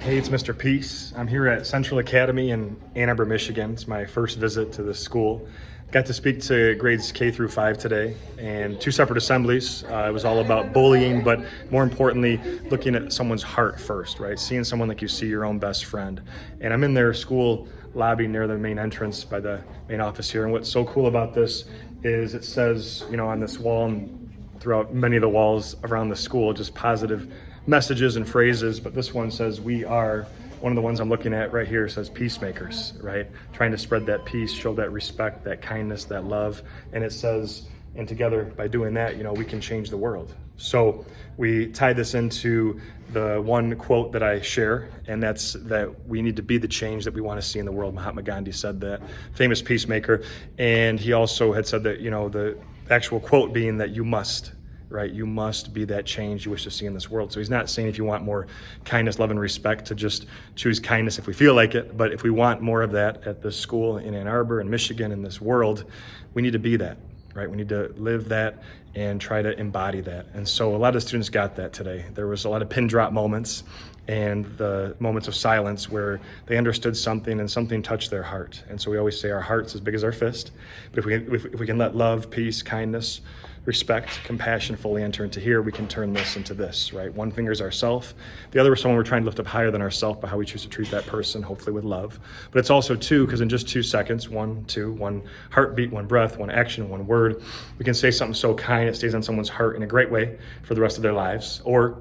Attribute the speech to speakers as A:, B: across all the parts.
A: Hey, it's Mr. Peace. I'm here at Central Academy in Ann Arbor, Michigan. It's my first visit to this school. Got to speak to grades K through 5 today and 2 separate assemblies. It was all about bullying, but more importantly, looking at someone's heart first, right? Seeing someone like you see your own best friend. And I'm in their school lobby near the main entrance by the main office here. And what's so cool about this is it says, on this wall and throughout many of the walls around the school, just positive messages and phrases, but this one says we are, one of the ones I'm looking at right here says peacemakers, right? Trying to spread that peace, show that respect, that kindness, that love. And it says, and together by doing that, we can change the world. So we tie this into the one quote that I share, and that's that we need to be the change that we want to see in the world. Mahatma Gandhi said that, famous peacemaker. And he also had said that, the actual quote being that you must, right? You must be that change you wish to see in this world. So he's not saying if you want more kindness, love, and respect to just choose kindness if we feel like it, but if we want more of that at this school in Ann Arbor and Michigan, in this world, we need to be that, right? We need to live that and try to embody that. And so a lot of students got that today. There was a lot of pin drop moments and the moments of silence where they understood something and something touched their heart. And so we always say our heart's as big as our fist, but if we can let love, peace, kindness, respect, compassion fully enter into here, we can turn this into this, right? One finger is ourself. The other is someone we're trying to lift up higher than ourselves by how we choose to treat that person, hopefully with love. But it's also 2, because in just 2 seconds, 1, 2, 1 heartbeat, 1 breath, 1 action, 1 word, we can say something so kind it stays on someone's heart in a great way for the rest of their lives. Or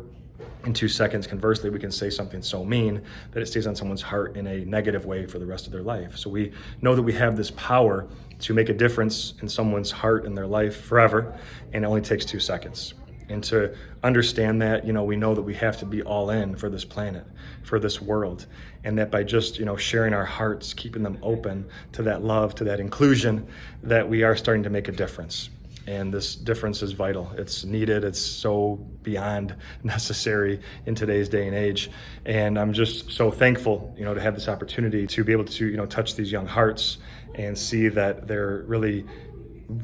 A: in 2 seconds, conversely, we can say something so mean that it stays on someone's heart in a negative way for the rest of their life. So we know that we have this power to make a difference in someone's heart and their life forever, and it only takes 2 seconds. And to understand that, we know that we have to be all in for this planet, for this world, and that by just, sharing our hearts, keeping them open to that love, to that inclusion, that we are starting to make a difference. And this difference is vital. It's needed. It's so beyond necessary in today's day and age. And I'm just so thankful, to have this opportunity to be able to, touch these young hearts and see that they're really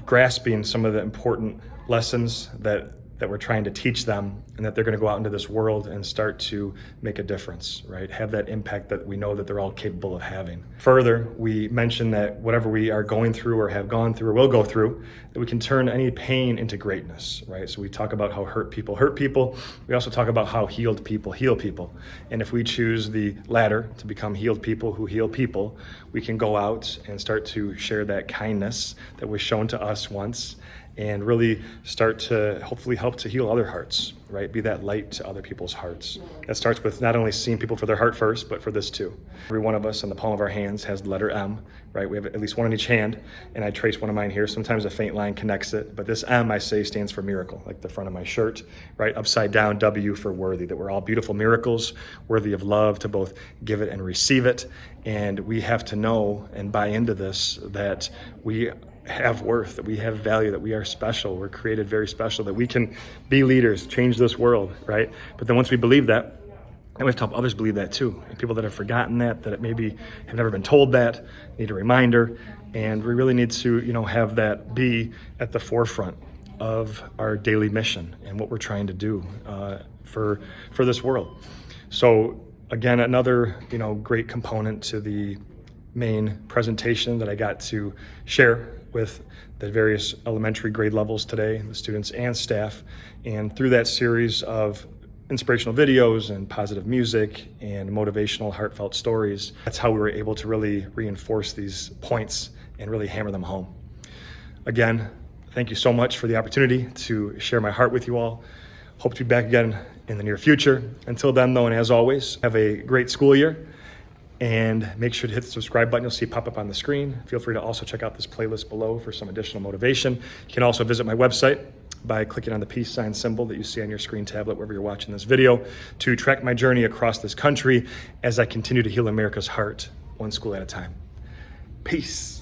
A: grasping some of the important lessons that we're trying to teach them, and that they're going to go out into this world and start to make a difference, right? Have that impact that we know that they're all capable of having. Further, we mentioned that whatever we are going through or have gone through or will go through, that we can turn any pain into greatness, right? So we talk about how hurt people hurt people. We also talk about how healed people heal people. And if we choose the latter, to become healed people who heal people, we can go out and start to share that kindness that was shown to us once, and really start to hopefully help to heal other hearts, right? Be that light to other people's hearts. That starts with not only seeing people for their heart first, but for this too. Every one of us in the palm of our hands has the letter M, right? We have at least one in each hand, and I trace one of mine here. Sometimes a faint line connects it, but this M, I say, stands for miracle, like the front of my shirt, right? Upside down, W for worthy, that we're all beautiful miracles, worthy of love to both give it and receive it. And we have to know and buy into this, that we have worth, that we have value, that we are special, we're created very special, that we can be leaders, change this world, right? But then once we believe that, then we have to help others believe that too. And people that have forgotten that maybe have never been told that, need a reminder. And we really need to, have that be at the forefront of our daily mission and what we're trying to do for this world. So again, another, great component to the main presentation that I got to share with the various elementary grade levels today, the students and staff. And through that series of inspirational videos and positive music and motivational, heartfelt stories, that's how we were able to really reinforce these points and really hammer them home. Again, thank you so much for the opportunity to share my heart with you all. Hope to be back again in the near future. Until then, though, and as always, have a great school year. And make sure to hit the subscribe button. You'll see it pop up on the screen. Feel free to also check out this playlist below for some additional motivation. You can also visit my website by clicking on the peace sign symbol that you see on your screen tablet wherever you're watching this video to track my journey across this country as I continue to heal America's heart, one school at a time. Peace.